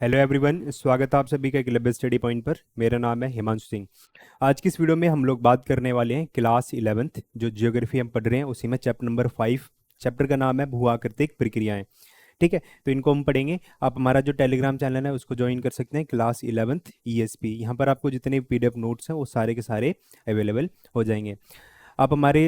Hello everyone, स्वागत है आप सभी का ग्लोबल स्टडी पॉइंट पर। मेरा नाम है हिमांशु सिंह। आज की इस वीडियो में हम लोग बात करने वाले हैं क्लास 11th जो जियोग्राफी हम पढ़ रहे हैं उसी में चैप्टर नंबर 5। चैप्टर का नाम है भूआकृतिक प्रक्रियाएं। ठीक है, तो इनको हम पढ़ेंगे। आप हमारा जो टेलीग्राम चैनल है उसको ज्वाइन कर सकते हैं, क्लास 11th ESP। यहाँ पर आपको जितने PDF नोट्स हैं वो सारे के सारे अवेलेबल हो जाएंगे। आप हमारे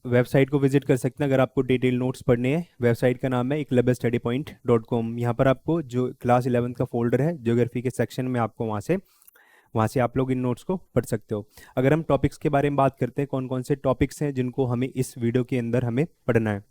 वेबसाइट को विजिट कर सकते हैं अगर आपको डिटेल नोट्स पढ़ने हैं। वेबसाइट का नाम है ekluberstudypoint.com। यहाँ पर आपको जो क्लास 11th का फोल्डर है ज्योग्राफी के सेक्शन में आपको वहाँ से आप लोग इन नोट्स को पढ़ सकते हो। अगर हम टॉपिक्स के बारे में बात करते हैं, कौन कौन से टॉपिक्स हैं जिनको हमें इस वीडियो के अंदर हमें पढ़ना है।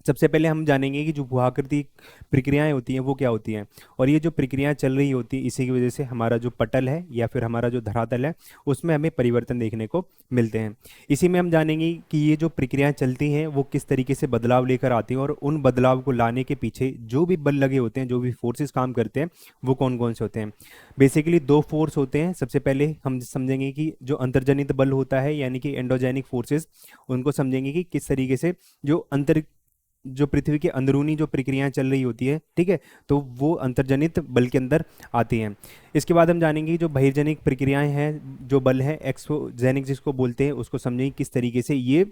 सबसे पहले हम जानेंगे कि जो भूआकृति प्रक्रियाएं होती हैं वो क्या होती हैं। और ये जो प्रक्रियाएं चल रही होती हैं इसी की वजह से हमारा जो पटल है या फिर हमारा जो धरातल है उसमें हमें परिवर्तन देखने को मिलते हैं। इसी में हम जानेंगे कि ये जो प्रक्रियाएं चलती हैं वो किस तरीके से बदलाव लेकर आती हैं और उन बदलाव को लाने के पीछे जो भी बल लगे होते हैं, जो भी फोर्सेस काम करते हैं, वो कौन कौन से होते हैं। बेसिकली दो फोर्स होते हैं। सबसे पहले हम समझेंगे कि जो अंतर्जनित बल होता है यानी कि एंडोजेनिक फोर्सेस, उनको समझेंगे कि किस तरीके से जो पृथ्वी के अंदरूनी जो प्रक्रियाएं चल रही होती है, ठीक है, तो वो अंतर्जनित बल के अंदर आती हैं। इसके बाद हम जानेंगे कि जो बहिर्जनिक प्रक्रियाएं हैं, जो बल है एक्सोजेनिक जिसको बोलते हैं, उसको समझेंगे किस तरीके से ये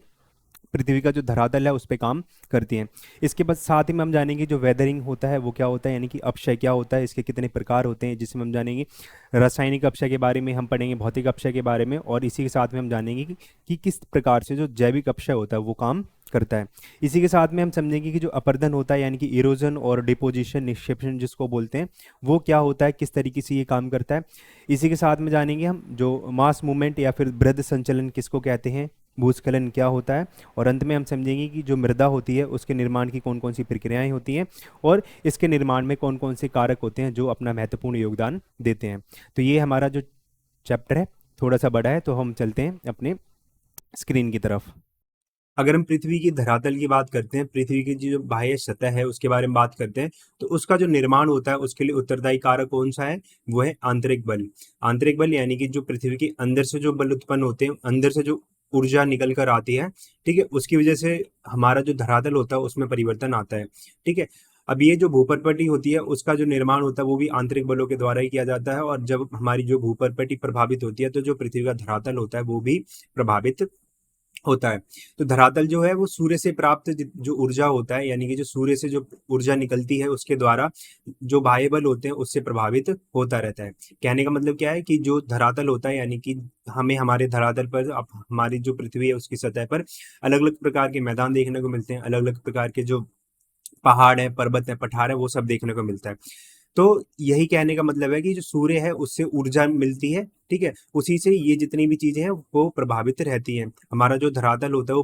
पृथ्वी का जो धरातल है उस पर काम करती हैं। इसके बाद साथ ही में हम जानेंगे जो वेदरिंग होता है वो क्या होता है, यानी कि अपक्षय क्या होता है, इसके कितने प्रकार होते हैं, जिसमें हम जानेंगे रासायनिक अपक्षय के बारे में हम पढ़ेंगे, भौतिक अपक्षय के बारे में, और इसी के साथ में हम जानेंगे कि किस प्रकार से जो जैविक अपक्षय होता है वो काम करता है। इसी के साथ में हम समझेंगे कि जो अपरदन होता है यानी कि इरोजन और डिपोजिशन, निक्षेपण जिसको बोलते हैं, वो क्या होता है, किस तरीके से ये काम करता है। इसी के साथ में जानेंगे हम जो मास मूवमेंट या फिर बृहद संचलन किसको कहते हैं, भूस्खलन क्या होता है, और अंत में हम समझेंगे कि जो मृदा होती है उसके निर्माण की कौन कौन सी प्रक्रियाएं होती हैं और इसके निर्माण में कौन कौन से कारक होते हैं जो अपना महत्वपूर्ण योगदान देते हैं। तो ये हमारा जो चैप्टर है थोड़ा सा बड़ा है, तो हम चलते हैं अपने स्क्रीन की तरफ। अगर हम पृथ्वी की धरातल की बात करते हैं, पृथ्वी की जो बाह्य सतह है उसके बारे में बात करते हैं, तो उसका जो निर्माण होता है उसके लिए उत्तरदायी कारक कौन सा है, वो है आंतरिक बल। आंतरिक बल यानी कि जो पृथ्वी के अंदर से जो बल उत्पन्न होते हैं, अंदर से जो ऊर्जा निकल कर आती है, ठीक है, उसकी वजह से हमारा जो धरातल होता है उसमें परिवर्तन आता है। ठीक है, अब ये जो भूपरपट्टी होती है उसका जो निर्माण होता है वो भी आंतरिक बलों के द्वारा ही किया जाता है, और जब हमारी जो भूपरपट्टी प्रभावित होती है तो जो पृथ्वी का धरातल होता है वो भी प्रभावित होता है। तो धरातल जो है वो सूर्य से प्राप्त जो ऊर्जा होता है, यानी कि जो सूर्य से जो ऊर्जा निकलती है उसके द्वारा जो बाह्य बल होते हैं उससे प्रभावित होता रहता है। कहने का मतलब क्या है कि जो धरातल होता है, यानी कि हमें हमारे धरातल पर अब हमारी जो पृथ्वी है उसकी सतह पर अलग अलग प्रकार के मैदान देखने को मिलते हैं, अलग अलग प्रकार के जो पहाड़ है, पर्वत है, पठार है, वो सब देखने को मिलता है। तो यही कहने का मतलब है कि जो सूर्य है उससे ऊर्जा मिलती है, ठीक है, उसी से ये जितनी भी चीजें हैं वो प्रभावित रहती हैं। हमारा जो धरातल होता है वो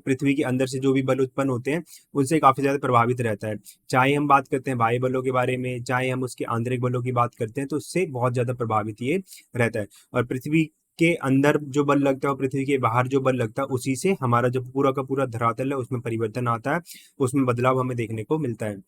पृथ्वी के अंदर से जो भी बल उत्पन्न होते हैं उनसे काफी ज्यादा प्रभावित रहता है। चाहे हम बात करते हैं बाह्य बलों के बारे में, चाहे हम उसके आंतरिक बलों की बात करते हैं, तो उससे बहुत ज्यादा प्रभावित ये रहता है। और पृथ्वी के अंदर जो बल लगता है और पृथ्वी के बाहर जो बल लगता है उसी से हमारा जो पूरा का पूरा धरातल है उसमें परिवर्तन आता है, उसमें बदलाव हमें देखने को मिलता है।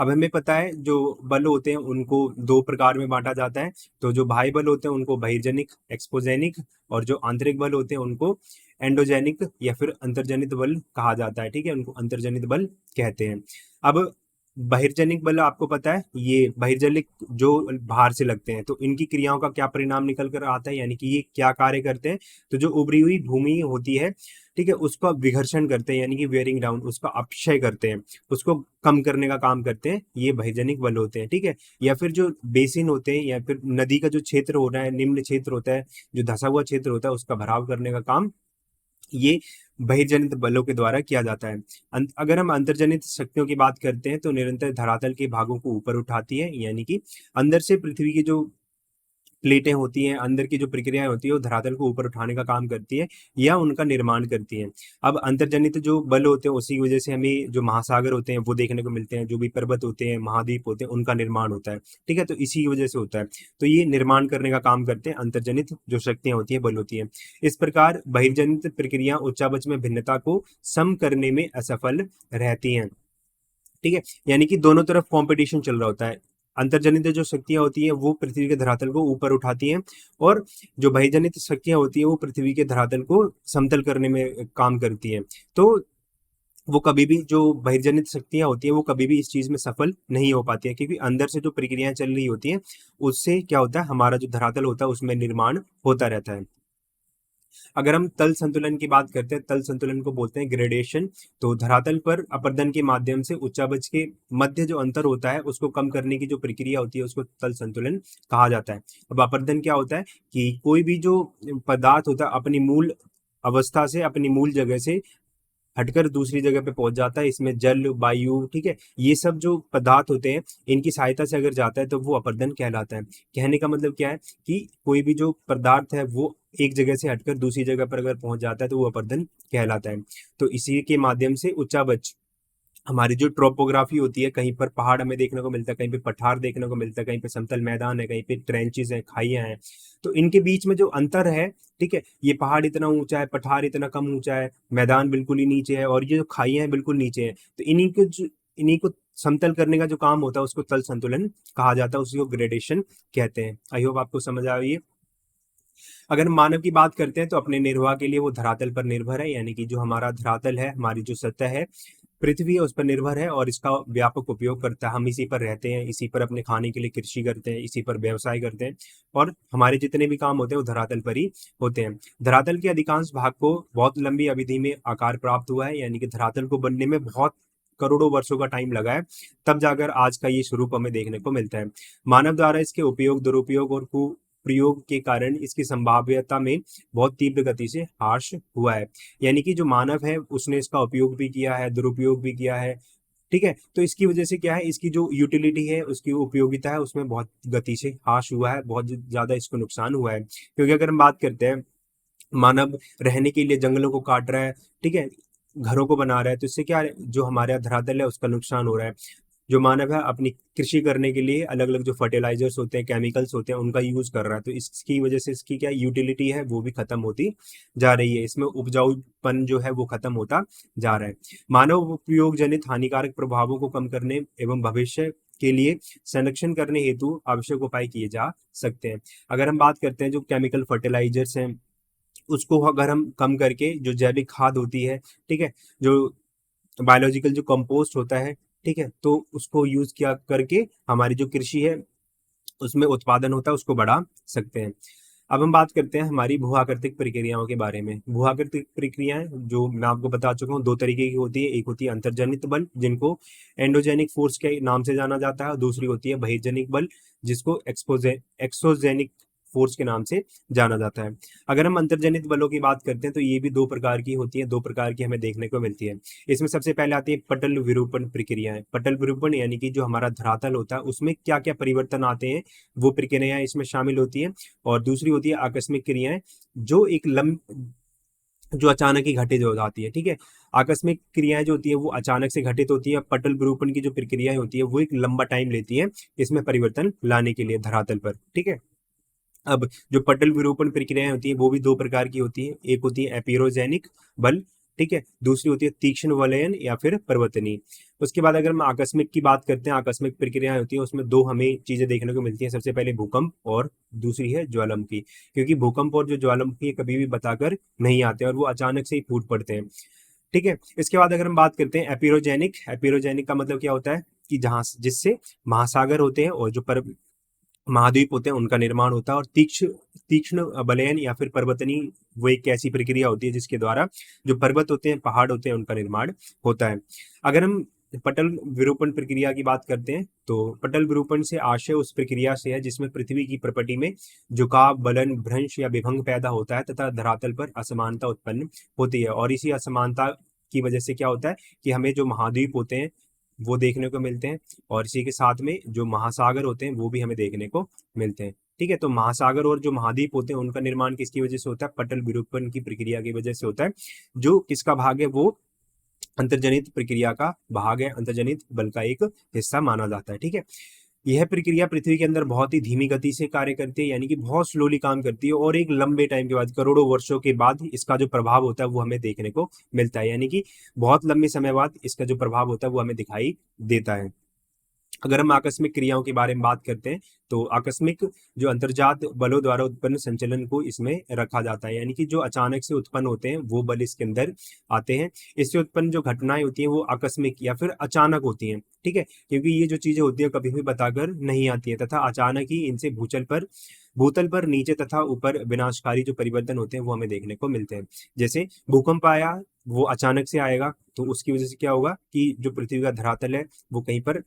अब हमें पता है जो बल होते हैं उनको दो प्रकार में बांटा जाता है। तो जो बाह्य बल होते हैं उनको बहिर्जनिक एक्सपोजेनिक, और जो आंतरिक बल होते हैं उनको एंडोजेनिक या फिर अंतर्जनित बल कहा जाता है। ठीक है, उनको अंतर्जनित बल कहते हैं। अब बहिर्जनिक बल आपको पता है, ये बहिर्जनिक जो बाहर से लगते हैं, तो इनकी क्रियाओं का क्या परिणाम निकल कर आता है, यानी कि ये क्या कार्य करते हैं। तो जो उभरी हुई भूमि होती है, ठीक है, उसका विघर्षण करते हैं, यानी कि वेयरिंग डाउन, उसका अपक्षय करते हैं, उसको कम करने का काम करते हैं, ये भयजनिक बल होते हैं। ठीक है, या फिर जो बेसिन होते हैं या फिर नदी का जो क्षेत्र हो रहा है, निम्न क्षेत्र होता है, जो धसा हुआ क्षेत्र होता है, उसका भराव करने का काम ये बहिर्जनित बलों के द्वारा किया जाता है। अगर हम अंतर्जनित शक्तियों की बात करते हैं तो निरंतर धरातल के भागों को ऊपर उठाती है, यानी कि अंदर से पृथ्वी की जो प्लेटें होती हैं, अंदर की जो प्रक्रियाएं होती है वो धरातल को ऊपर उठाने का काम करती है या उनका निर्माण करती हैं। अब अंतर्जनित जो बल होते हैं उसी की वजह से हमें जो महासागर होते हैं वो देखने को मिलते हैं, जो भी पर्वत होते हैं, महाद्वीप होते हैं, उनका निर्माण होता है। ठीक है, तो इसी की वजह से होता है। तो ये निर्माण करने का काम करते हैं अंतर्जनित जो शक्तियां होती है, बल होती है। इस प्रकार बहिर्जनित प्रक्रिया उच्चावच में भिन्नता को सम करने में असफल रहती हैं। ठीक है, यानी कि दोनों तरफ कंपटीशन चल रहा होता है। अंतर्जनित जो शक्तियां होती है वो पृथ्वी के धरातल को ऊपर उठाती हैं, और जो बहिर्जनित शक्तियां होती है वो पृथ्वी के धरातल को समतल करने में काम करती हैं। तो वो कभी भी जो बहिर्जनित शक्तियां होती हैं वो कभी भी इस चीज में सफल नहीं हो पाती है, क्योंकि अंदर से जो प्रक्रियाएं चल रही होती हैं उससे क्या होता है, हमारा जो धरातल होता है उसमें निर्माण होता रहता है। अगर हम तल संतुलन की बात करते हैं, तल संतुलन को बोलते हैं ग्रेडेशन। तो धरातल पर अपर्दन के माध्यम से उच्चावच के मध्य जो अंतर होता है उसको कम करने की जो प्रक्रिया होती है उसको तल संतुलन कहा जाता है। अब अपर्दन क्या होता है कि कोई भी जो पदार्थ होता है अपनी मूल अवस्था से, अपनी मूल जगह से हटकर दूसरी जगह पे पहुंच जाता है। इसमें जल, वायु, ठीक है, ये सब जो पदार्थ होते हैं इनकी सहायता से अगर जाता है तो वो अपरदन कहलाता है। कहने का मतलब क्या है कि कोई भी जो पदार्थ है वो एक जगह से हटकर दूसरी जगह पर अगर पहुंच जाता है तो वो अपरदन कहलाता है। तो इसी के माध्यम से उच्चावच हमारी जो ट्रोपोग्राफी होती है, कहीं पर पहाड़ हमें देखने को मिलता है, कहीं पे पठार देखने को मिलता है, कहीं पे समतल मैदान है, कहीं पे ट्रेंचेस हैं, खाइयां हैं। तो इनके बीच में जो अंतर है, ठीक है, ये पहाड़ इतना ऊंचा है, पठार इतना कम ऊंचा है, मैदान बिल्कुल ही नीचे है और ये जो खाइयां हैं बिल्कुल नीचे है। तो इन्हीं को समतल करने का जो काम होता है उसको तल संतुलन कहा जाता है, उसी को ग्रेडेशन कहते हैं। आई होप आपको समझ आ रही है। अगर मानव की बात करते हैं तो अपने निर्वाह के लिए वो धरातल पर निर्भर है, यानी कि जो हमारा धरातल है, हमारी जो सतह है, पृथ्वी है, उस पर निर्भर है और इसका व्यापक उपयोग करता है। हम इसी पर रहते हैं, इसी पर अपने खाने के लिए कृषि करते हैं, इसी पर व्यवसाय करते हैं और हमारे जितने भी काम होते हैं वो धरातल पर ही होते हैं। धरातल के अधिकांश भाग को बहुत लंबी अवधि में आकार प्राप्त हुआ है, यानी कि धरातल को बनने में बहुत करोड़ों वर्षों का टाइम लगा है, तब जाकर आज का ये स्वरूप हमें देखने को मिलता है। मानव द्वारा इसके उपयोग, दुरुपयोग और कुप्रयोग के कारण इसकी संभाव्यता में बहुत तीव्र गति से ह्रास हुआ है। यानी कि जो मानव है उसने इसका उपयोग भी किया है, दुरुपयोग भी किया है, ठीक है। तो इसकी वजह से क्या है, इसकी जो यूटिलिटी है, उसकी उपयोगिता है, उसमें बहुत गति से ह्रास हुआ है, बहुत ज्यादा इसको नुकसान हुआ है। क्योंकि अगर हम बात करते हैं, मानव रहने के लिए जंगलों को काट रहा है, ठीक है, घरों को बना रहा है, तो इससे क्या है, जो हमारा धरातल है उसका नुकसान हो रहा है। जो मानव है अपनी कृषि करने के लिए अलग अलग जो फर्टिलाइजर्स होते हैं, केमिकल्स होते हैं, उनका यूज कर रहा है, तो इसकी वजह से इसकी क्या यूटिलिटी है वो भी खत्म होती जा रही है, इसमें उपजाऊपन जो है वो खत्म होता जा रहा है। मानव उपयोग जनित हानिकारक प्रभावों को कम करने एवं भविष्य के लिए संरक्षण करने हेतु आवश्यक उपाय किए जा सकते हैं। अगर हम बात करते हैं जो केमिकल फर्टिलाइजर्स हैं उसको अगर हम कम करके जो जैविक खाद होती है, ठीक है, जो बायोलॉजिकल जो कंपोस्ट होता है, ठीक है, तो उसको यूज किया करके हमारी जो कृषि है उसमें उत्पादन होता है उसको बढ़ा सकते हैं। अब हम बात करते हैं हमारी भू-आकृतिक प्रक्रियाओं के बारे में। भू-आकृतिक प्रक्रियाएं जो मैं आपको बता चुका हूँ दो तरीके की होती है। एक होती है अंतर्जनित बल जिनको एंडोजेनिक फोर्स के नाम से जाना जाता है, और दूसरी होती है बहिर्जनिक बल जिसको एक्सोजेनिक फोर्स के नाम से जाना जाता है। अगर हम अंतर्जनित बलों की बात करते हैं तो ये भी दो प्रकार की होती है, दो प्रकार की हमें देखने को मिलती है। इसमें सबसे पहले आती है पटल विरूपण प्रक्रियाएं। पटल विरूपण यानी कि जो हमारा धरातल होता है उसमें क्या क्या परिवर्तन आते हैं वो प्रक्रियाएं इसमें शामिल होती है। और दूसरी होती है आकस्मिक क्रियाएं जो एक जो अचानक ही घटित हो जाती है, ठीक है। आकस्मिक क्रियाएं जो होती है वो अचानक से घटित होती है। पटल विरूपण की जो प्रक्रियाएं होती है वो एक लंबा टाइम लेती है इसमें परिवर्तन लाने के लिए धरातल पर, ठीक है। अब जो पटल विरूपण प्रक्रियाएं होती है वो भी दो प्रकार की होती है। एक होती है एपिरोजेनिक बल, ठीक है, दूसरी होती है तीक्ष्ण वलयन या फिर परिवर्तनीय। उसके बाद अगर हम आकस्मिक की बात करते हैं, आकस्मिक प्रक्रियाएं होती है उसमें दो हमें चीजें देखने को मिलती हैं। सबसे पहले भूकंप और दूसरी है ज्वालामुखी। क्योंकि भूकंप और जो ज्वालामुखी कभी भी बताकर नहीं आते और वो अचानक से ही फूट पड़ते हैं, ठीक है। इसके बाद अगर हम बात करते हैं एपिरोजेनिक, एपिरोजेनिक का मतलब क्या होता है कि जहां जिससे महासागर होते हैं और जो महाद्वीप होते हैं उनका निर्माण होता है। और तीक्ष्ण तीक्ष्ण बलयन या फिर पर्वतनी वो एक ऐसी प्रक्रिया होती है जिसके द्वारा जो पर्वत होते हैं, पहाड़ होते हैं, उनका निर्माण होता है। अगर हम पटल विरूपण प्रक्रिया की बात करते हैं तो पटल विरूपण से आशय उस प्रक्रिया से है जिसमें पृथ्वी की प्रपटी में झुकाव, बलन, भ्रंश या विभंग पैदा होता है तथा धरातल पर असमानता उत्पन्न होती है। और इसी असमानता की वजह से क्या होता है कि हमें जो महाद्वीप होते हैं वो देखने को मिलते हैं और इसी के साथ में जो महासागर होते हैं वो भी हमें देखने को मिलते हैं, ठीक है। तो महासागर और जो महाद्वीप होते हैं उनका निर्माण किसकी वजह से होता है, पटल विरूपण की प्रक्रिया की वजह से होता है। जो किसका भाग है, वो अंतर्जनित प्रक्रिया का भाग है, अंतर्जनित बल का एक हिस्सा माना जाता है, ठीक है। यह प्रक्रिया पृथ्वी के अंदर बहुत ही धीमी गति से कार्य करती है, यानी कि बहुत स्लोली काम करती है और एक लंबे टाइम के बाद, करोड़ों वर्षों के बाद इसका जो प्रभाव होता है वो हमें देखने को मिलता है। यानी कि बहुत लंबे समय बाद इसका जो प्रभाव होता है वो हमें दिखाई देता है। अगर हम आकस्मिक क्रियाओं के बारे में बात करते हैं तो आकस्मिक जो अंतर्जात बलों द्वारा उत्पन्न संचलन को इसमें रखा जाता है, यानी कि जो अचानक से उत्पन्न होते हैं वो बल इसके अंदर आते हैं। इससे उत्पन्न जो घटनाएं होती हैं वो आकस्मिक या फिर अचानक होती हैं, ठीक है, क्योंकि ये जो चीजें होती है कभी भी बताकर नहीं आती है तथा अचानक ही इनसे भूतल पर नीचे तथा ऊपर विनाशकारी जो परिवर्तन होते हैं वो हमें देखने को मिलते हैं। जैसे भूकंप आया, वो अचानक से आएगा तो उसकी वजह से क्या होगा कि जो पृथ्वी का धरातल है वो कहीं पर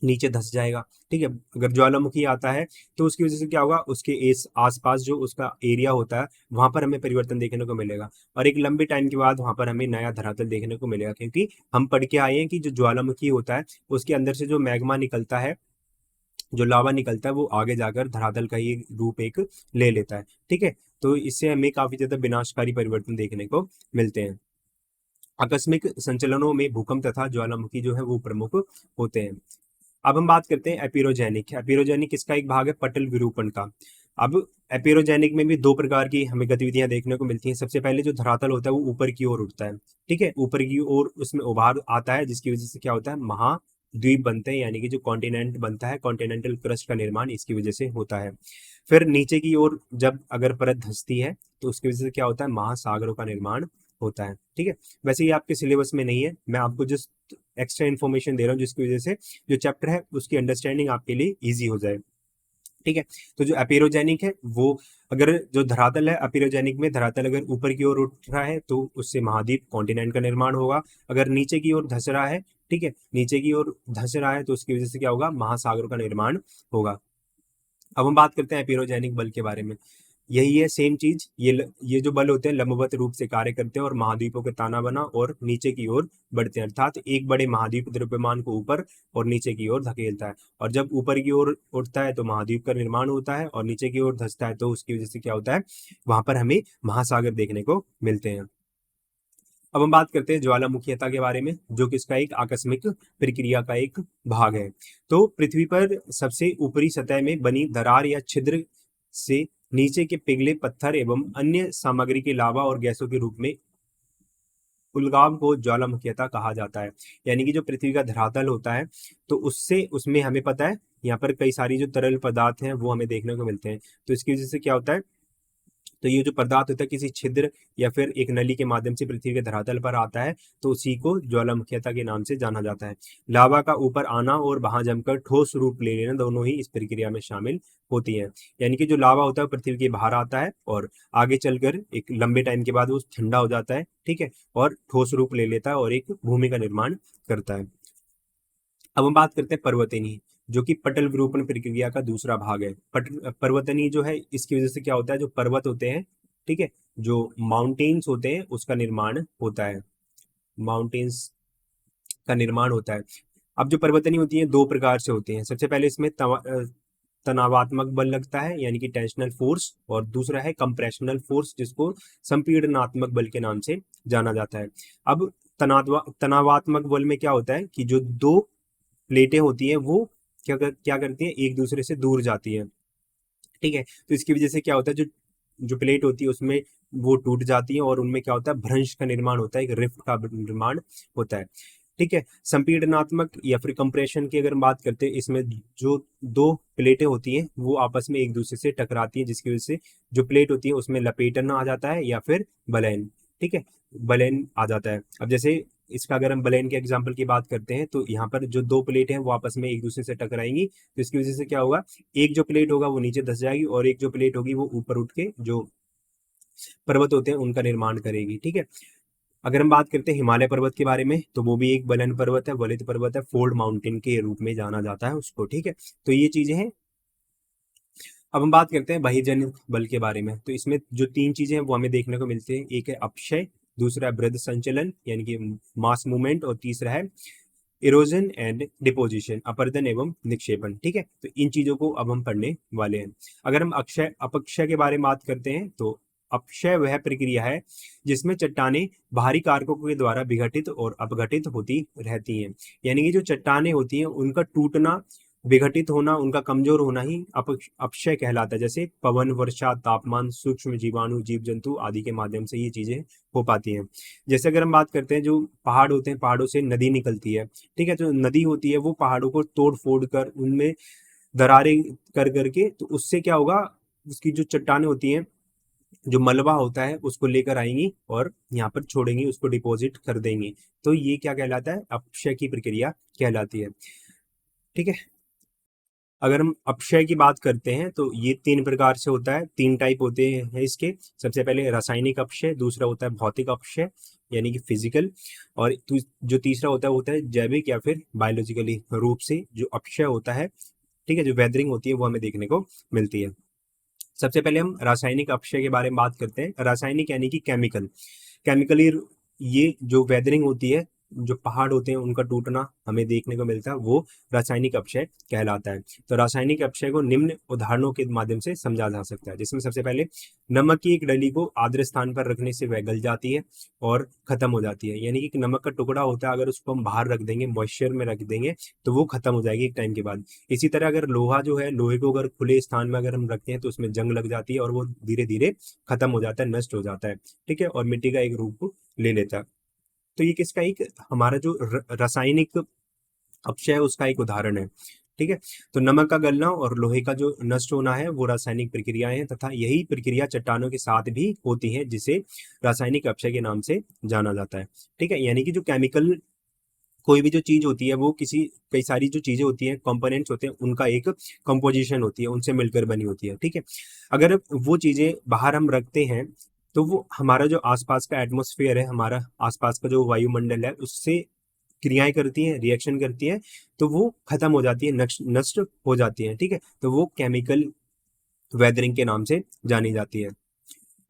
नीचे धंस जाएगा, ठीक है। अगर ज्वालामुखी आता है तो उसकी वजह से क्या होगा, उसके इस आसपास जो उसका एरिया होता है वहां पर हमें परिवर्तन देखने को मिलेगा और एक लंबे टाइम के बाद वहां पर हमें नया धरातल देखने को मिलेगा, क्योंकि हम पढ़ के आए हैं कि जो ज्वालामुखी होता है उसके अंदर से जो मैग्मा निकलता है, जो लावा निकलता है, वो आगे जाकर धरातल का ही रूप एक ले लेता है, ठीक है। तो इससे हमें काफी ज्यादा विनाशकारी परिवर्तन देखने को मिलते हैं। आकस्मिक संचलनों में भूकंप तथा ज्वालामुखी जो है वो प्रमुख होते हैं। अब हम बात करते हैं एपिरोजेनिक। एपिरोजेनिक किसका एक भाग है, पटल विरूपण का। अब एपिरोजेनिक में भी दो प्रकार की हमें गतिविधियां देखने को मिलती हैं। सबसे पहले जो धरातल होता है वो ऊपर की ओर उठता है, ठीक है, ऊपर की ओर उसमें उभार आता है जिसकी वजह से क्या होता है, महाद्वीप बनते हैं, यानी कि जो कॉन्टिनेंट बनता है, कॉन्टिनेंटल क्रस्ट का निर्माण इसकी वजह से होता है। फिर नीचे की ओर जब अगर परत धंसती है तो उसकी वजह से क्या होता है, महासागरों का निर्माण होता है, ठीक है। वैसे ये आपके सिलेबस में नहीं है, मैं आपको जस्ट एक्स्ट्रा इन्फॉर्मेशन दे रहा हूँ जिसकी वजह से जो चैप्टर है उसकी अंडरस्टैंडिंग आपके लिए इजी हो जाए, ठीक है। तो जो एपिरोजेनिक है वो, अगर जो धरातल है एपिरोजेनिक में धरातल अगर ऊपर की ओर उठ रहा है तो उससे महाद्वीप कॉन्टिनेंट का निर्माण होगा। अगर नीचे की ओर धंस रहा है, ठीक है, नीचे की ओर धंस रहा है तो उसकी वजह से क्या होगा, महासागरों का निर्माण होगा। अब हम बात करते हैं एपिरोजेनिक बल के बारे में। यही है सेम चीज, ये जो बल होते हैं लंबवत रूप से कार्य करते हैं और महाद्वीपों के ताना बना और नीचे की ओर बढ़ते हैं, अर्थात एक बड़े महाद्वीप द्रव्यमान को ऊपर और नीचे की ओर धकेलता है। और जब ऊपर की ओर उठता है तो महाद्वीप का निर्माण होता है और नीचे की ओर धंसता है तो उसकी वजह से क्या होता है, वहां पर हमें महासागर देखने को मिलते हैं। अब हम बात करते हैं ज्वालामुखीयता के बारे में, जो कि इसका एक आकस्मिक प्रक्रिया का एक भाग है। तो पृथ्वी पर सबसे ऊपरी सतह में बनी दरार या छिद्र से नीचे के पिघले पत्थर एवं अन्य सामग्री के लावा और गैसों के रूप में उलगाव को ज्वालामुखीयता कहा जाता है। यानी कि जो पृथ्वी का धरातल होता है तो उससे उसमें हमें पता है यहाँ पर कई सारी जो तरल पदार्थ हैं वो हमें देखने को मिलते हैं। तो इसकी वजह से क्या होता है, तो ये जो पदार्थ होता है किसी छिद्र या फिर एक नली के माध्यम से पृथ्वी के धरातल पर आता है तो उसी को ज्वालामुखीयता के नाम से जाना जाता है। लावा का ऊपर आना और वहां जमकर ठोस रूप ले लेना दोनों ही इस प्रक्रिया में शामिल होती है। यानी कि जो लावा होता है पृथ्वी के बाहर आता है और आगे चलकर एक लंबे टाइम के बाद वो ठंडा हो जाता है, ठीक है, और ठोस रूप ले लेता है और एक भूमि का निर्माण करता है। अब हम बात करते हैं पर्वतनी, जो कि पटल विरूपण प्रक्रिया का दूसरा भाग है। पर्वतनी जो है इसकी वजह से क्या होता है, जो पर्वत होते हैं, ठीक है, जो माउंटेन्स होते हैं उसका निर्माण होता है, माउंटेन्स का निर्माण होता है। अब जो पर्वतनी होती है दो प्रकार से होती हैं। सबसे पहले इसमें तनावात्मक बल लगता है यानी कि टेंशनल फोर्स, और दूसरा है कंप्रेशनल फोर्स जिसको संपीड़नात्मक बल के नाम से जाना जाता है। अब तनावात्मक बल में क्या होता है कि जो दो प्लेटें होती हैं वो क्या करती हैं, एक दूसरे से दूर जाती हैं, ठीक है। तो इसकी वजह से क्या होता है, जो जो प्लेट होती है उसमें वो टूट जाती है और उनमें क्या होता है, भ्रंश का निर्माण होता है, एक रिफ्ट का निर्माण होता है, ठीक है। संपीड़नात्मक या फिर कंप्रेशन की अगर हम बात करते हैं, इसमें जो दो प्लेटें होती हैं वो आपस में एक दूसरे से टकराती हैं जिसकी वजह से जो प्लेट होती है उसमें लपेटन आ जाता है या फिर बलयन, ठीक है, बलयन आ जाता है। अब जैसे इसका अगर हम बलयन के एग्जाम्पल की बात करते हैं तो यहाँ पर जो दो प्लेट हैं वो आपस में एक दूसरे से टकराएंगी तो इसकी वजह से क्या होगा, एक जो प्लेट होगा वो नीचे धस जाएगी और एक जो प्लेट होगी वो ऊपर उठ के जो पर्वत होते हैं उनका निर्माण करेगी, ठीक है। अगर हम बात करते हैं हिमालय पर्वत के बारे में तो वो भी एक बलन पर्वत है, वलित पर्वत है, फोल्ड माउंटेन के रूप में जाना जाता है उसको, ठीक है। तो ये चीजें हैं। अब हम बात करते हैं बहिर्जनित बल के बारे में। तो इसमें जो तीन चीजें हैं वो हमें देखने को मिलती है, एक है अपक्षय, दूसरा है वृद्ध संचलन यानी कि मास मूवमेंट, और तीसरा है इरोजन एंड डिपोजिशन, अपरदन एवं निक्षेपण, ठीक है। तो इन चीजों को अब हम पढ़ने वाले हैं। अगर हम अक्षय अपक्षय के बारे में बात करते हैं तो अपक्षय वह प्रक्रिया है जिसमें चट्टानें बाहरी कारकों के द्वारा विघटित और अपघटित होती रहती हैं। यानी कि जो चट्टानें होती हैं उनका टूटना विघटित होना, उनका कमजोर होना ही अपक्षय कहलाता है। जैसे पवन, वर्षा, तापमान, सूक्ष्म जीवाणु, जीव जंतु आदि के माध्यम से ये चीजें हो पाती हैं। जैसे अगर हम बात करते हैं, जो पहाड़ होते हैं, पहाड़ों से नदी निकलती है, ठीक है। जो नदी होती है वो पहाड़ों को तोड़ फोड़ कर उनमें दरारें कर करके, तो उससे क्या होगा, उसकी जो चट्टानें होती हैं, जो मलबा होता है उसको लेकर आएंगी और यहाँ पर छोड़ेंगी, उसको डिपॉजिट कर देंगी। तो ये क्या कहलाता है, अपक्षय की प्रक्रिया कहलाती है। ठीक है। अगर हम अपक्षय की बात करते हैं तो ये तीन प्रकार से होता है, तीन टाइप होते हैं इसके। सबसे पहले रासायनिक अपक्षय, दूसरा होता है भौतिक अपक्षय यानी कि फिजिकल, और जो तीसरा होता है वो होता है जैविक या फिर बायोलॉजिकली रूप से जो अपक्षय होता है, ठीक है, जो वेदरिंग होती है वो हमें देखने को मिलती है। सबसे पहले हम रासायनिक अपक्षय के बारे में बात करते हैं। रासायनिक यानी कि केमिकली ये जो वेदरिंग होती है, जो पहाड़ होते हैं उनका टूटना हमें देखने को मिलता है, वो रासायनिक अपक्षय कहलाता है। तो रासायनिक अपक्षय को निम्न उदाहरणों के माध्यम से समझा जा सकता है, जिसमें सबसे पहले नमक की एक डली को आर्द्र स्थान पर रखने से वह गल जाती है और खत्म हो जाती है। यानी कि नमक का टुकड़ा होता है, अगर उसको हम बाहर रख देंगे, मॉइस्चर में रख देंगे, तो वो खत्म हो जाएगी एक टाइम के बाद। इसी तरह अगर लोहा जो है, लोहे को अगर खुले स्थान में अगर हम रखते हैं तो उसमें जंग लग जाती है और वो धीरे धीरे खत्म हो जाता है, नष्ट हो जाता है, ठीक है, और मिट्टी का एक रूप ले लेता है। तो ये किसका एक, हमारा जो रासायनिक अपक्षय है उसका एक उदाहरण है। ठीक है। तो नमक का गलना और लोहे का जो नष्ट होना है वो रासायनिक प्रक्रियाएं हैं, तथा यही प्रक्रिया चट्टानों के साथ भी होती है, जिसे रासायनिक अपक्षय के नाम से जाना जाता है। ठीक है। यानी कि जो केमिकल, कोई भी जो चीज होती है वो किसी, कई सारी जो चीजें होती हैं, कंपोनेंट्स होते हैं, उनका एक कंपोजिशन होती है, उनसे मिलकर बनी होती है। ठीक है। अगर वो चीजें बाहर हम रखते हैं तो वो हमारा जो आसपास का एटमॉस्फेयर है, हमारा आसपास का जो वायुमंडल है, उससे क्रियाएं करती हैं, रिएक्शन करती हैं, तो वो खत्म हो जाती है, नष्ट नष्ट हो जाती है। ठीक है। तो वो केमिकल वेदरिंग के नाम से जानी जाती है।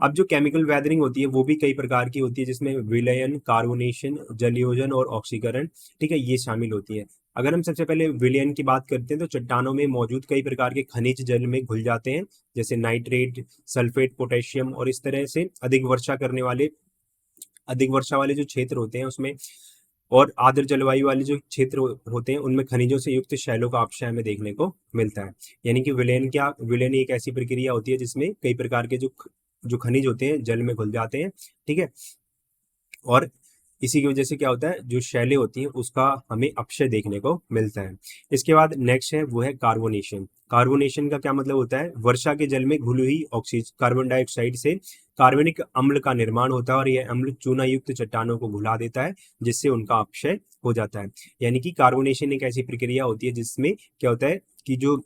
अब जो केमिकल वेदरिंग होती है वो भी कई प्रकार की होती है, जिसमें विलयन, कार्बोनेशन, जलयोजन और ऑक्सीकरण, ठीक है, ये शामिल होती है। अगर हम सबसे पहले विलयन की बात करते हैं तो चट्टानों में मौजूद कई प्रकार के खनिज जल में घुल जाते हैं, जैसे नाइट्रेट, सल्फेट, पोटेशियम, और इस तरह से अधिक वर्षा वाले जो क्षेत्र होते हैं उसमें, और आर्द्र जलवायु वाले जो क्षेत्र होते हैं उनमें खनिजों से युक्त शैलों का अपक्षय हमें देखने को मिलता है। यानी कि विलयन एक ऐसी प्रक्रिया होती है जिसमें कई प्रकार के जो खनिज होते हैं जल में घुल जाते हैं। ठीक है। और इसी की वजह से क्या होता है, जो शैलें होती हैं उसका हमें अपक्षय देखने को मिलता है। इसके बाद नेक्स्ट है वो है कार्बोनेशन। कार्बोनेशन का क्या मतलब होता है, वर्षा के जल में घुली हुई ऑक्सीजन, कार्बन डाइऑक्साइड से कार्बनिक अम्ल का निर्माण होता है, और यह अम्ल चूना युक्त चट्टानों को घुला देता है, जिससे उनका अपक्षय हो जाता है। यानी कि कार्बोनेशन एक ऐसी प्रक्रिया होती है जिसमें क्या होता है कि जो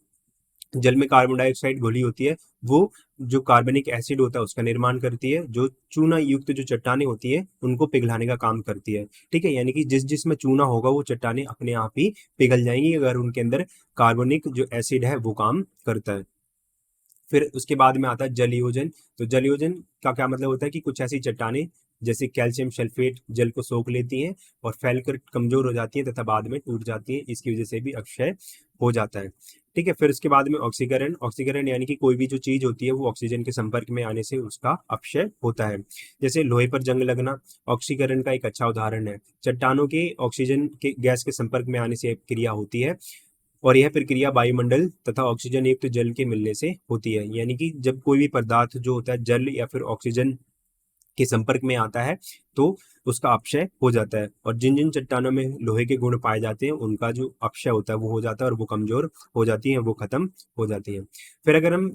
जल में कार्बन डाइऑक्साइड घुली होती है, वो जो कार्बनिक एसिड होता है उसका निर्माण करती है, जो चूना युक्त जो चट्टानें होती है उनको पिघलाने का काम करती है। ठीक है। यानी कि जिसमें चूना होगा वो चट्टानें अपने आप ही पिघल जाएंगी, अगर उनके अंदर कार्बनिक जो एसिड है वो काम करता है। फिर उसके बाद में आता है जलयोजन। तो जलयोजन का क्या मतलब होता है कि कुछ ऐसी चट्टानें जैसे कैल्शियम सल्फेट जल को सोख लेती हैं और फैलकर कमजोर हो जाती हैं तथा बाद में टूट जाती हैं, इसकी वजह से भी अक्षय हो जाता है। ठीक है। फिर उसके बाद में ऑक्सीकरण। ऑक्सीकरण यानी कि कोई भी जो चीज होती है वो ऑक्सीजन के संपर्क में आने से उसका अपक्षय होता है। जैसे लोहे पर जंग लगना ऑक्सीकरण का एक अच्छा उदाहरण है। चट्टानों के ऑक्सीजन के गैस के संपर्क में आने से क्रिया होती है, और यह प्रक्रिया वायुमंडल तथा ऑक्सीजन युक्त जल के मिलने से होती है। यानी कि जब कोई भी पदार्थ जो होता है जल या फिर ऑक्सीजन के संपर्क में आता है तो उसका अपक्षय हो जाता है, और जिन जिन चट्टानों में लोहे के गुण पाए जाते हैं उनका जो अपक्षय होता है वो हो जाता है, और वो कमजोर हो जाती है, वो खत्म हो जाती है। फिर अगर हम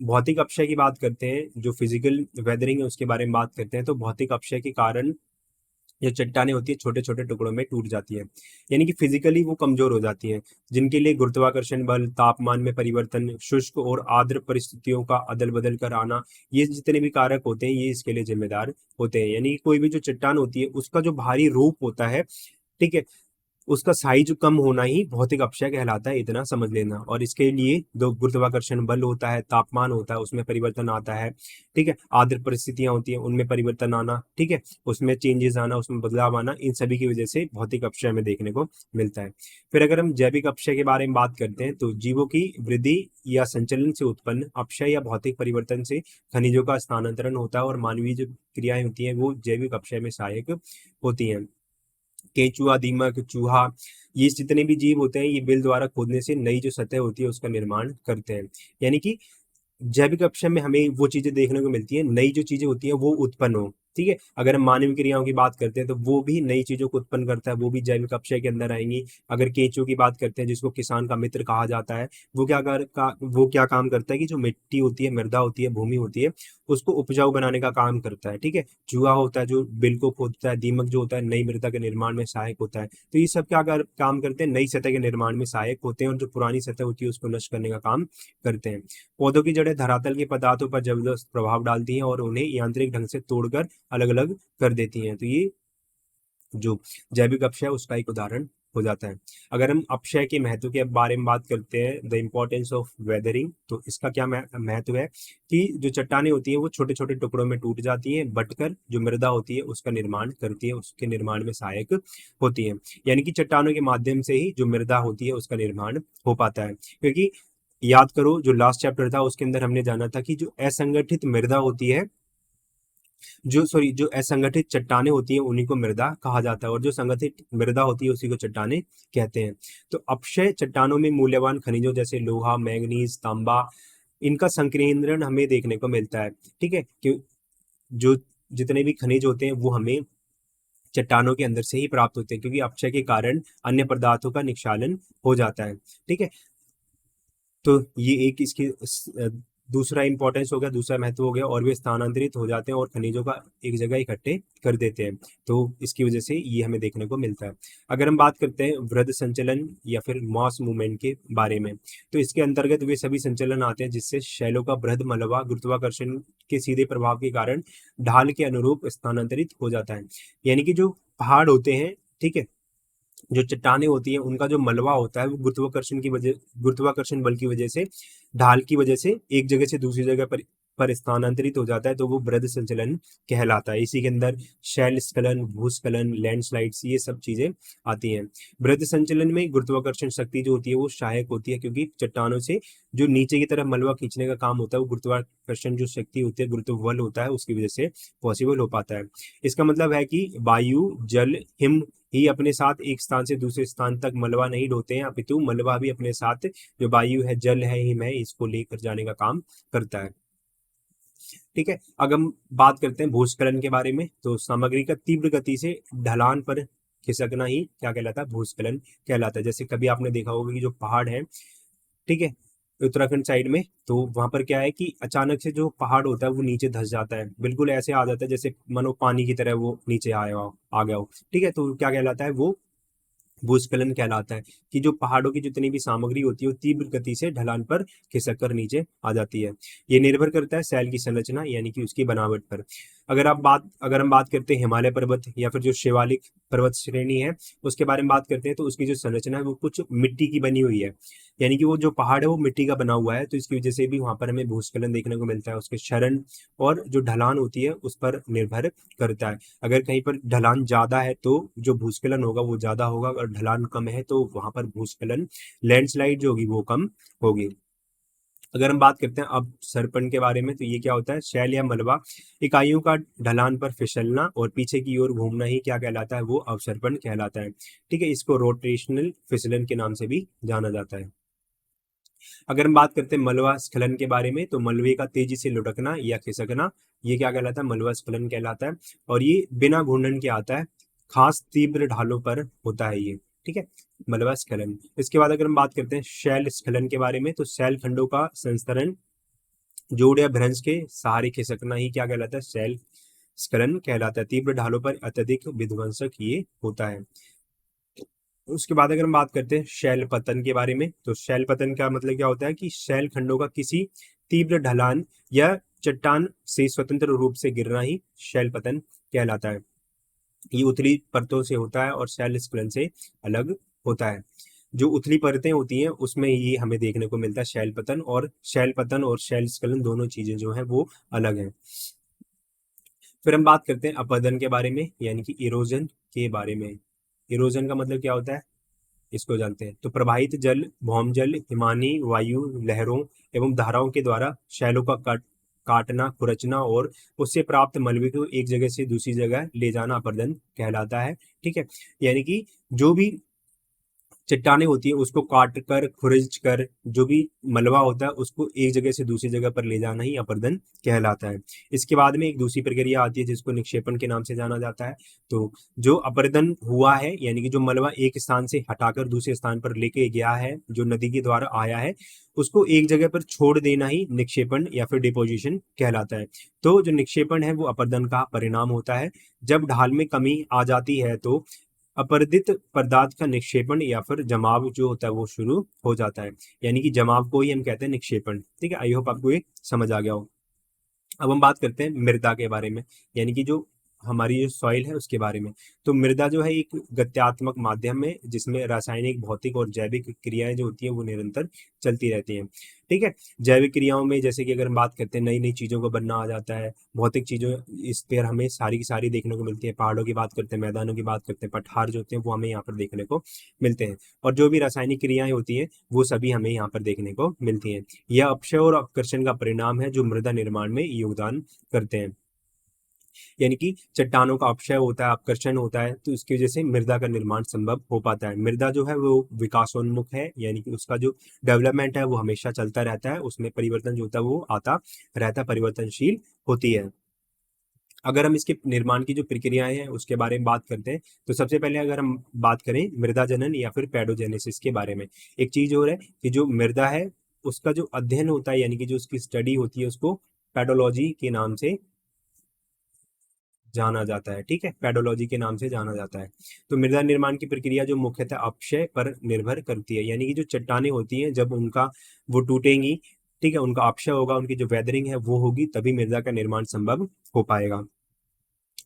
भौतिक अपक्षय की बात करते हैं, जो फिजिकल वेदरिंग है उसके बारे में बात करते हैं, तो भौतिक अपक्षय के कारण जो चट्टानें होती है छोटे छोटे टुकड़ों में टूट जाती है, यानी कि फिजिकली वो कमजोर हो जाती हैं, जिनके लिए गुरुत्वाकर्षण बल, तापमान में परिवर्तन, शुष्क और आर्द्र परिस्थितियों का अदल बदल कर आना, ये जितने भी कारक होते हैं ये इसके लिए जिम्मेदार होते हैं। यानी कि कोई भी जो चट्टान होती है उसका जो भारी रूप होता है, ठीक है, उसका साइज कम होना ही भौतिक अपक्षय कहलाता है, इतना समझ लेना। और इसके लिए जो गुरुत्वाकर्षण बल होता है, तापमान होता है, उसमें परिवर्तन आता है, ठीक है, आर्द्र परिस्थितियां होती हैं उनमें परिवर्तन आना, ठीक है, उसमें चेंजेस आना, उसमें बदलाव आना, इन सभी की वजह से भौतिक अपक्षय में देखने को मिलता है। फिर अगर हम जैविक अपक्षय के बारे में बात करते हैं तो जीवों की वृद्धि या संचलन से उत्पन्न अपक्षय या भौतिक परिवर्तन से खनिजों का स्थानांतरण होता है, और मानवीय जो क्रियाएं होती हैं वो जैविक अपक्षय में सहायक होती हैं। केंचुआ, दीमक, चूहा, ये जितने भी जीव होते हैं ये बिल द्वारा खोदने से नई जो सतह होती है उसका निर्माण करते हैं। यानी कि जैविक अपक्षय में हमें वो चीजें देखने को मिलती है, नई जो चीजें होती है वो उत्पन्न हो। ठीक है, अगर हम मानवीय क्रियाओं की बात करते हैं तो वो भी नई चीजों को उत्पन्न करता है, वो भी जैविक अपक्षय के अंदर आएंगी। अगर केंचुओं की बात करते हैं जिसको किसान का मित्र कहा जाता है, वो क्या काम करता है कि जो मिट्टी होती है, मृदा होती है, भूमि होती है, उसको उपजाऊ बनाने का काम करता है। ठीक है, चूहा होता है जो बिल को खोदता है, दीमक जो होता है नई मृदा के निर्माण में सहायक होता है। तो ये सब काम करते हैं, नई सतह के निर्माण में सहायक होते हैं और जो पुरानी सतह होती है उसको नष्ट करने का काम करते हैं। पौधों की जड़ें धरातल के पदार्थों पर जबरदस्त प्रभाव डालती हैं और उन्हें यांत्रिक ढंग से तोड़कर अलग अलग कर देती हैं। तो ये जो जैविक अपक्षय है, उसका एक उदाहरण हो जाता है। अगर हम अपक्षय के महत्व के बारे में बात करते हैं, द इम्पोर्टेंस ऑफ वेदरिंग, तो इसका क्या महत्व है कि जो चट्टानें होती हैं वो छोटे छोटे टुकड़ों में टूट जाती हैं, बटकर जो मृदा होती है उसका निर्माण करती है, उसके निर्माण में सहायक होती है। यानी कि चट्टानों के माध्यम से ही जो मृदा होती है उसका निर्माण हो पाता है। क्योंकि याद करो जो लास्ट चैप्टर था उसके अंदर हमने जाना था कि जो असंगठित मृदा होती है, जो असंगठित चट्टानें होती हैं उन्हीं को मृदा कहा जाता है, और जो संगठित मृदा होती है उसी को चट्टानें कहते हैं। तो अपक्षय चट्टानों में मूल्यवान खनिजों जैसे लोहा, मैंगनीज, तांबा, इनका संकेंद्रण हमें देखने को मिलता है। ठीक है, कि जो जितने भी खनिज होते हैं वो हमें चट्टानों के अंदर से ही प्राप्त होते हैं, क्योंकि अपक्षय के कारण अन्य पदार्थों का निक्षालन हो जाता है। ठीक है, तो ये एक इसकी दूसरा इंपॉर्टेंस हो गया, दूसरा महत्व हो गया, और वे स्थानांतरित हो जाते हैं और खनिजों का एक जगह इकट्ठे कर देते हैं। तो इसकी वजह से ये हमें देखने को मिलता है। अगर हम बात करते हैं वृहद संचलन या फिर मॉस मूवमेंट के बारे में, तो इसके अंतर्गत वे सभी संचलन आते हैं जिससे शैलों का वृहद मलबा गुरुत्वाकर्षण के सीधे प्रभाव के कारण ढाल के अनुरूप स्थानांतरित हो जाता है। यानी कि जो पहाड़ होते हैं, ठीक है, जो चट्टानें होती हैं उनका जो मलबा होता है वो गुरुत्वाकर्षण बल की वजह से, ढाल की वजह से एक जगह से दूसरी जगह पर स्थानांतरित हो जाता है, तो वो वृहद संचलन कहलाता है। इसी के अंदर शैल स्खलन, भूस्खलन, लैंडस्लाइड्स, ये सब चीजें आती हैं। वृहद संचलन में गुरुत्वाकर्षण शक्ति जो होती है वो सहायक होती है, क्योंकि चट्टानों से जो नीचे की तरफ मलबा खींचने का काम होता है वो गुरुत्वाकर्षण जो शक्ति होती है, गुरुत्व बल होता है, उसकी वजह से पॉसिबल हो पाता है। इसका मतलब है कि वायु, जल, हिम ही अपने साथ एक स्थान से दूसरे स्थान तक मलबा नहीं ढोते हैं, अपितु मलबा भी अपने साथ जो वायु है, जल है, हिम है, इसको लेकर जाने का काम करता है। ठीक है, अगर हम बात करते हैं भूस्खलन के बारे में, तो सामग्री का तीव्र गति से ढलान पर खिसकना ही क्या कहलाता है, भूस्खलन कहलाता है। जैसे कभी आपने देखा होगा कि जो पहाड़ है, ठीक है, उत्तराखंड साइड में, तो वहां पर क्या है कि अचानक से जो पहाड़ होता है वो नीचे धंस जाता है, बिल्कुल ऐसे आ जाता है जैसे मानो पानी की तरह वो नीचे आ गया हो। ठीक है, तो क्या कहलाता है वो भूस्खलन कहलाता है, कि जो पहाड़ों की जितनी भी सामग्री होती है वो तीव्र गति से ढलान पर खिसक कर नीचे आ जाती है। ये निर्भर करता है सैल की संरचना यानी कि उसकी बनावट पर। अगर हम बात करते हैं हिमालय पर्वत या फिर जो शिवालिक पर्वत श्रेणी है उसके बारे में बात करते हैं, तो उसकी जो संरचना है वो कुछ मिट्टी की बनी हुई है। यानी कि वो जो पहाड़ है वो मिट्टी का बना हुआ है, तो इसकी वजह से भी वहां पर हमें भूस्खलन देखने को मिलता है। उसके क्षरण और जो ढलान होती है उस पर निर्भर करता है। अगर कहीं पर ढलान ज्यादा है तो जो भूस्खलन होगा वो ज्यादा होगा, अगर ढलान कम है तो वहां पर भूस्खलन, लैंडस्लाइड जो होगी वो कम होगी। अगर हम बात करते हैं अब सरपण के बारे में, तो ये क्या होता है, शैल या मलबा इकाइयों का ढलान पर फिसलना और पीछे की ओर घूमना ही क्या कहलाता है, वो अवसर्पण कहलाता है। ठीक है, इसको रोटेशनल फिसलन के नाम से भी जाना जाता है। अगर हम बात करते हैं मलबा स्खलन के बारे में, तो मलबे का तेजी से लुढ़कना या खिसकना, ये क्या कहलाता है, मलबा स्खलन कहलाता है, और ये बिना घूर्णन के आता है, खास तीव्र ढालों पर होता है ये। ठीक है, मलबा स्खलन। इसके बाद अगर हम बात करते हैं शैल स्खलन के बारे में, तो शैल खंडों का संस्तरण, जोड़ या भ्रंश के सहारे खिसकना ही क्या कहलाता है, शैल स्खलन कहलाता है। तीव्र ढालों पर अत्यधिक विध्वंसक ये होता है। उसके बाद अगर हम बात करते हैं शैल पतन के बारे में, तो शैल पतन का मतलब क्या होता है कि शैल खंडों का किसी तीव्र ढलान या चट्टान से स्वतंत्र रूप से गिरना ही शैल पतन कहलाता है। ये उथली परतों से होता है और शैल स्खलन से अलग होता है। जो उथली परतें होती हैं उसमें ये हमें देखने को मिलता है शैल पतन और शैल स्खलन दोनों चीजें जो है वो अलग हैं। फिर हम बात करते हैं अपरदन के बारे में, यानी कि इरोजन के बारे में। इरोजन का मतलब क्या होता है, इसको जानते हैं। तो प्रवाहित जल, भौम जल, हिमानी वायु, लहरों एवं धाराओं के द्वारा शैलों का काटना, खुरचना और उससे प्राप्त मलबे को एक जगह से दूसरी जगह ले जाना अपरदन कहलाता है। ठीक है, यानी कि जो भी चट्टानें होती है उसको काट कर, खुरच कर, जो भी मलबा होता है उसको एक जगह से दूसरी जगह पर ले जाना ही अपरदन कहलाता है। इसके बाद में एक दूसरी प्रक्रिया आती है जिसको निक्षेपण के नाम से जाना जाता है। तो जो अपरदन हुआ है, यानी कि जो मलबा एक स्थान से हटाकर दूसरे स्थान पर लेके गया है, जो नदी के द्वारा आया है, उसको एक जगह पर छोड़ देना ही निक्षेपण या फिर डिपोजिशन कहलाता है। तो जो निक्षेपण है वो अपरदन का परिणाम होता है। जब ढाल में कमी आ जाती है तो अपरदित पदार्थ का निक्षेपण या फिर जमाव जो होता है वो शुरू हो जाता है, यानी कि जमाव को ही हम कहते हैं निक्षेपण। ठीक है, आई होप आपको ये समझ आ गया हो। अब हम बात करते हैं मृदा के बारे में, यानी कि जो हमारी जो सॉइल है उसके बारे में। तो मृदा जो है एक गत्यात्मक माध्यम है जिसमें रासायनिक, भौतिक और जैविक क्रियाएं जो होती हैं वो निरंतर चलती रहती हैं। ठीक है, जैविक क्रियाओं में जैसे कि अगर हम बात करते हैं नई नई चीज़ों को बनना आ जाता है। भौतिक चीज़ों इस पर हमें सारी की सारी देखने को मिलती है। पहाड़ों की बात करते हैं, मैदानों की बात करते हैं, पठार जो होते हैं वो हमें यहाँ पर देखने को मिलते हैं। और जो भी रासायनिक क्रियाएं होती हैं वो सभी हमें यहाँ पर देखने को मिलती हैं। यह अपक्षय और अपकर्षण का परिणाम है जो मृदा निर्माण में योगदान करते हैं। यानी कि चट्टानों का अपक्षय होता है, अपकर्षण होता है, तो इसकी वजह से मृदा का निर्माण संभव हो पाता है। मृदा जो है वो विकासोन्मुख है, यानी कि उसका जो डेवलपमेंट है वो हमेशा चलता रहता है, उसमें परिवर्तन जो होता है वो आता रहता है, परिवर्तनशील होती है। अगर हम इसके निर्माण की जो प्रक्रियाएं हैं उसके बारे में बात करते हैं तो सबसे पहले अगर हम बात करें मृदा जनन या फिर पेडोजेनेसिस के बारे में, एक चीज और है कि जो मृदा है उसका जो अध्ययन होता है, यानी कि जो उसकी स्टडी होती है, उसको पेडोलॉजी के नाम से जाना जाता है। ठीक है, पेडोलॉजी के नाम से जाना जाता है। तो मृदा निर्माण की प्रक्रिया जो मुख्यतः अपक्षय पर निर्भर करती है, यानी कि जो चट्टानें होती हैं जब उनका वो टूटेंगी, ठीक है, उनका अपक्षय होगा, उनकी जो वेदरिंग है वो होगी, तभी मृदा का निर्माण संभव हो पाएगा।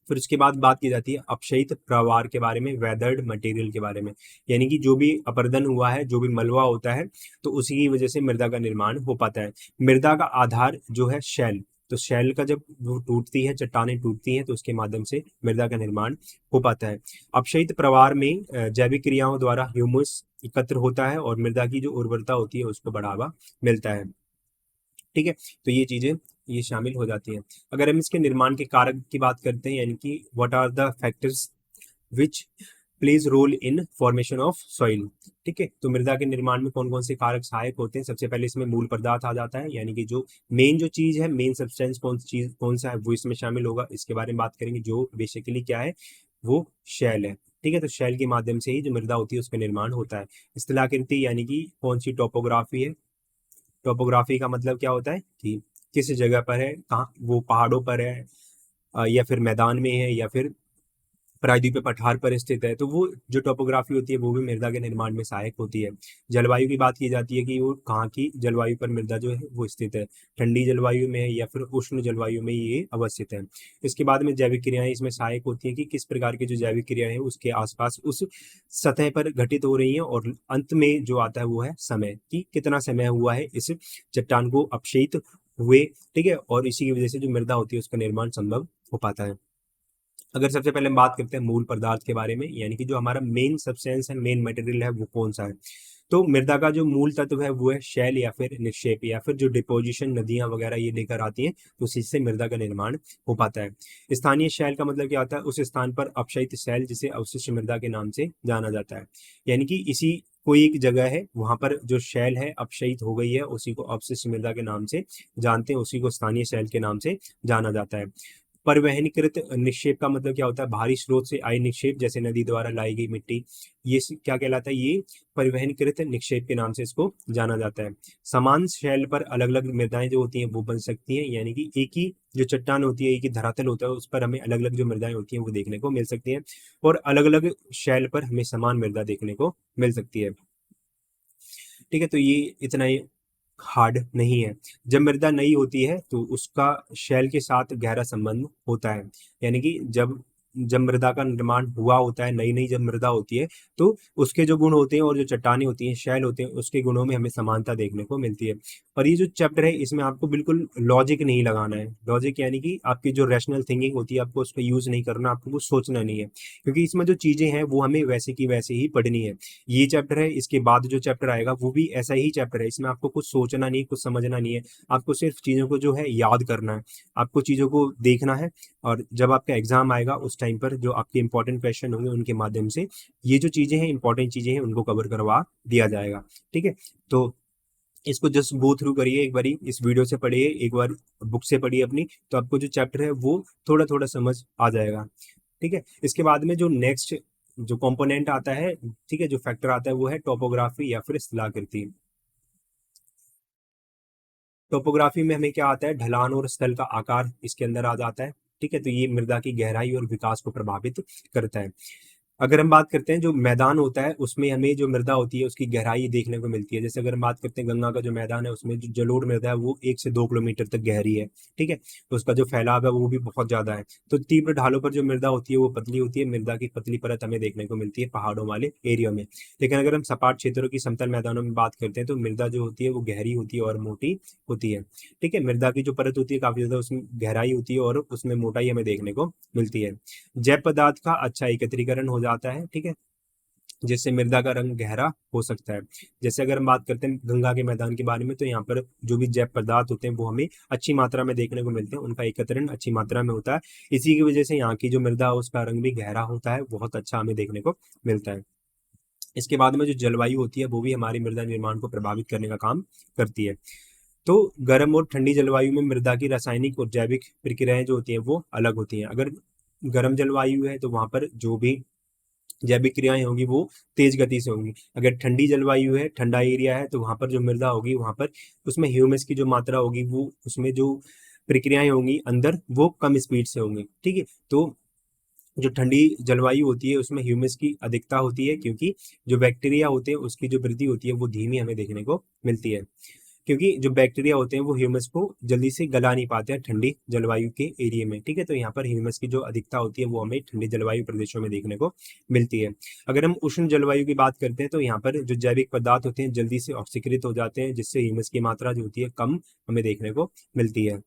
फिर उसके बाद बात की जाती है अपक्षयित प्रवार के बारे में, वेदर्ड मटेरियल के बारे में, यानी कि जो भी अपरदन हुआ है, जो भी मलबा होता है, तो उसी की वजह से मृदा का निर्माण हो पाता है। मृदा का आधार जो है शैल, तो शैल का जब वो टूटती है, चट्टानें टूटती हैं, तो उसके माध्यम से मृदा का निर्माण हो पाता है। अपक्षयित प्रवार में जैविक क्रियाओं द्वारा ह्यूमस एकत्र होता है और मृदा की जो उर्वरता होती है उसको बढ़ावा मिलता है। ठीक है, तो ये चीजें ये शामिल हो जाती हैं। अगर हम इसके निर्माण के कारक की बात करते हैं, यानी कि what are the factors which plays role in formation of soil. ठीक है, तो मृदा के निर्माण में कौन कौन से कारक सहायक होते हैं। सबसे पहले इसमें मूल पदार्थ आ जाता है, यानी कि जो मेन जो चीज है, मेन सब्सटेंस कौन सा है वो इसमें शामिल होगा। इसके बारे में बात करेंगे, जो बेसिकली क्या है वो शैल है। ठीक है, तो शैल के माध्यम से ही जो मृदा होती है उसका निर्माण होता है। स्थलाकृति यानी कि कौन सी टोपोग्राफी है। टोपोग्राफी का मतलब क्या होता है कि किस जगह पर है, कहाँ वो पहाड़ों पर है, या फिर मैदान में है, या फिर प्रायद्वीपीय पठार पर स्थित है। तो वो जो टोपोग्राफी होती है वो भी मृदा के निर्माण में सहायक होती है। जलवायु की बात की जाती है कि वो कहाँ की जलवायु पर मृदा जो है वो स्थित है, ठंडी जलवायु में है या फिर उष्ण जलवायु में ये अवस्थित है। इसके बाद में जैविक क्रियाएं इसमें सहायक होती हैं कि किस प्रकार की जो जैविक क्रियाएं हैं उसके आसपास उस सतह पर घटित हो रही हैं। और अंत में जो आता है वो है समय, कि कितना समय हुआ है इस चट्टान को अपक्षयित हुए। ठीक है, और इसी की वजह से जो मृदा होती है उसका निर्माण संभव हो पाता है। अगर सबसे पहले हम बात करते हैं मूल पदार्थ के बारे में, यानी कि जो हमारा मेन सब्सटेंस है, मेन मटेरियल है, वो कौन सा है। तो मृदा का जो मूल तत्व है वो है शैल या फिर निक्षेप, या फिर जो डिपोजिशन नदियां वगैरह ये लेकर आती हैं तो उसी से मृदा का निर्माण हो पाता है। स्थानीय शैल का मतलब क्या होता है, उस स्थान पर अपक्षयित शैल जिसे अवशिष्ट मृदा के नाम से जाना जाता है। यानी कि इसी कोई एक जगह है वहां पर जो शैल है अपक्षयित हो गई है, उसी को अवशिष्ट मृदा के नाम से जानते हैं, उसी को स्थानीय शैल के नाम से जाना जाता है। परिवहनीकृत निक्षेप का मतलब क्या होता है, बाहरी स्रोत से आए निक्षेप, जैसे नदी द्वारा लाई गई मिट्टी, ये क्या कहलाता है, ये परिवहनीकृत निक्षेप के नाम से इसको जाना जाता है। समान शैल पर अलग अलग मृदाएं जो होती हैं वो बन सकती हैं, यानी कि एक ही जो चट्टान होती है, एक ही धरातल होता है, उस पर हमें अलग अलग जो मृदाएं होती हैं वो देखने को मिल सकती हैं, और अलग अलग शैल पर हमें समान मृदा देखने को मिल सकती है। ठीक है, तो ये इतना ही हार्ड नहीं है। जब मृदा नई होती है तो उसका शैल के साथ गहरा संबंध होता है, यानी कि जब जब मृदा का निर्माण हुआ होता है, नई नई जब मृदा होती है, तो उसके जो गुण होते हैं और जो चट्टानें होती हैं, शैल होते हैं, उसके गुणों में हमें समानता देखने को मिलती है। पर ये जो चैप्टर है इसमें आपको बिल्कुल लॉजिक नहीं लगाना है। लॉजिक यानी कि आपकी जो रैशनल थिंकिंग होती है आपको उसका यूज नहीं करना, आपको कुछ सोचना नहीं है, क्योंकि इसमें जो चीजें हैं वो हमें वैसे की वैसे ही पढ़नी है। ये चैप्टर है, इसके बाद जो चैप्टर आएगा वो भी ऐसा ही चैप्टर है। इसमें आपको कुछ सोचना नहीं, कुछ समझना नहीं है, आपको सिर्फ चीजों को जो है याद करना है, आपको चीजों को देखना है। और जब आपका एग्जाम आएगा उस टाइम पर जो आपके इंपॉर्टेंट क्वेश्चन होंगे उनके माध्यम से ये जो चीजें हैं, इंपॉर्टेंट चीजें हैं, उनको कवर करवा दिया जाएगा। ठीक है, तो इसको जस्ट गो थ्रू करिए, एक बारी इस वीडियो से पढ़िए, एक बार बुक से पढ़िए अपनी, तो आपको जो चैप्टर है वो थोड़ा थोड़ा समझ आ जाएगा। ठीक है, इसके बाद में जो नेक्स्ट जो कंपोनेंट आता है, ठीक है, जो फैक्टर आता है वो है टोपोग्राफी या फिर स्थलाकृति। टोपोग्राफी में हमें क्या आता है, ढलान और स्थल का आकार इसके अंदर आ जाता है। ठीक है, तो ये मृदा की गहराई और विकास को प्रभावित करता है। अगर हम बात करते हैं जो मैदान होता है उसमें हमें जो मृदा होती है उसकी गहराई देखने को मिलती है। जैसे अगर हम बात करते हैं गंगा का जो मैदान है उसमें जो जलोढ़ मृदा है वो 1 से 2 किलोमीटर तक गहरी है। ठीक है, तो उसका जो फैलाव है वो भी बहुत ज्यादा है। तो तीव्र ढालों पर जो मृदा होती है वो पतली होती है, मृदा की पतली परत हमें देखने को मिलती है पहाड़ों वाले एरिया में। लेकिन अगर हम सपाट क्षेत्रों की समतल मैदानों में बात करते हैं तो मृदा जो होती है वो गहरी होती है और मोटी होती है। ठीक है, मृदा की जो परत होती है काफी ज्यादा उसमें गहराई होती है और उसमें मोटाई हमें देखने को मिलती है। जैव पदार्थ का अच्छा एकत्रीकरण हो जाता है। ठीक है, जिससे मृदा का रंग गहरा हो सकता है। जैसे अगर हम बात करते हैं गंगा के मैदान के बारे में, तो यहाँ पर जो भी जैव पदार्थ होते हैं वो हमें अच्छी मात्रा में देखने को मिलते हैं, उनका एकत्रीकरण अच्छी मात्रा में होता है। इसी की वजह से यहाँ की जो मृदा है उसका रंग भी गहरा होता है, बहुत अच्छा हमें देखने को मिलता है। इसके बाद में जो जलवायु होती है वो भी हमारी मृदा निर्माण को प्रभावित करने का काम करती है। तो गर्म और ठंडी जलवायु में मृदा की रासायनिक और जैविक प्रक्रियाएं जो होती हैं वो अलग होती हैं। अगर गर्म जलवायु है तो वहां पर जो भी जैविक क्रियाएं होंगी वो तेज गति से होंगी। अगर ठंडी जलवायु है, ठंडा एरिया है, तो वहां पर जो मृदा होगी वहां पर उसमें ह्यूमस की जो मात्रा होगी वो उसमें जो प्रक्रियाएं होंगी अंदर वो कम स्पीड से होंगी। ठीक है, तो जो ठंडी जलवायु होती है उसमें ह्यूमस की अधिकता होती है, क्योंकि जो बैक्टीरिया होते हैं उसकी जो वृद्धि होती है वो धीमी हमें देखने को मिलती है, क्योंकि जो बैक्टीरिया होते हैं वो ह्यूमस को जल्दी से गला नहीं पाते हैं ठंडी जलवायु के एरिया में। ठीक है, तो यहाँ पर ह्यूमस की जो अधिकता होती है वो हमें ठंडी जलवायु प्रदेशों में देखने को मिलती है। अगर हम उष्ण जलवायु की बात करते हैं तो यहाँ पर जो जैविक पदार्थ होते हैं जल्दी से ऑक्सीकृत हो जाते हैं, जिससे ह्यूमस की मात्रा जो होती है कम हमें देखने को मिलती है।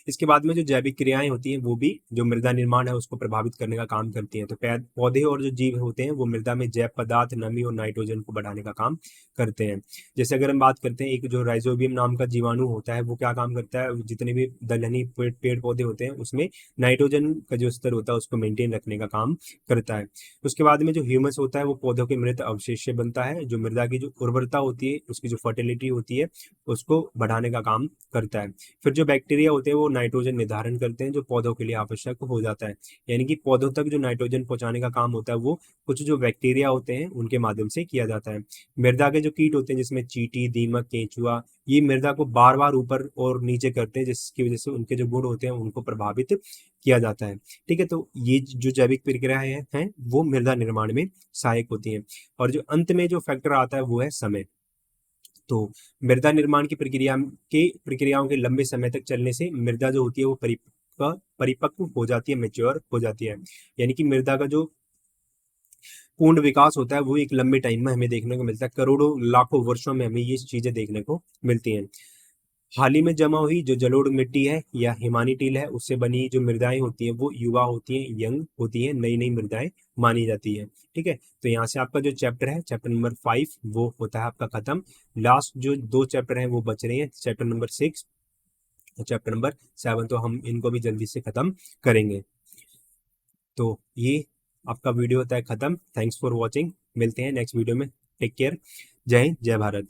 इसके बाद में जो जैविक क्रियाएं होती हैं वो भी जो मृदा निर्माण है उसको प्रभावित करने का काम करती हैं। तो पौधे और जो जीव होते हैं वो मृदा में जैव पदार्थ, नमी और नाइट्रोजन को बढ़ाने का काम करते हैं। जैसे अगर हम बात करते हैं एक जो राइजोबियम नाम का जीवाणु होता है वो क्या काम करता है, जितने भी दलहनी पेड़ पौधे होते हैं उसमें नाइट्रोजन का जो स्तर होता है उसको मेंटेन रखने का काम करता है। उसके बाद में जो ह्यूमस होता है वो पौधों के मृत अवशेष से बनता है, जो मृदा की जो उर्वरता होती है, उसकी जो फर्टिलिटी होती है उसको बढ़ाने का काम करता है। फिर जो बैक्टीरिया होते हैं वो नाइट्रोजन निर्धारण करते हैं जो पौधों के लिए आवश्यक हो जाता है। यानी कि पौधों तक जो नाइट्रोजन पहुंचाने का काम होता है वो कुछ जो बैक्टीरिया होते हैं उनके माध्यम से किया जाता है। मृदा के जो कीट होते हैं जिसमें चींटी, दीमक, केंचुआ, ये मृदा को बार बार ऊपर और नीचे करते हैं, जिसकी वजह से उनके जो गुण होते हैं उनको प्रभावित किया जाता है। ठीक है, तो ये जो जैविक प्रक्रियाएं हैं वो मृदा निर्माण में सहायक होती हैं। और जो अंत में जो फैक्टर आता है वो है समय। तो मृदा निर्माण की प्रक्रियाओं के लंबे समय तक चलने से मृदा जो होती है वो परिपक्व हो जाती है, मेच्योर हो जाती है। यानी कि मृदा का जो पूर्ण विकास होता है वो एक लंबे टाइम में हमें देखने को मिलता है, करोड़ों लाखों वर्षों में हमें ये चीजें देखने को मिलती हैं। हाल ही में जमा हुई जो जलोढ़ मिट्टी है या हिमानी टील है उससे बनी जो मृदाएं होती हैं वो युवा होती हैं, यंग होती हैं, नई नई मृदाएं मानी जाती है। ठीक है, तो यहाँ से आपका जो चैप्टर है चैप्टर नंबर 5 वो होता है आपका खत्म। लास्ट जो 2 चैप्टर हैं वो बच रहे हैं, चैप्टर नंबर 6 और चैप्टर नंबर 7, तो हम इनको भी जल्दी से खत्म करेंगे। तो ये आपका वीडियो होता है खत्म। थैंक्स फॉर वॉचिंग, मिलते हैं नेक्स्ट वीडियो में। टेक केयर, जय हिंद, जय भारत।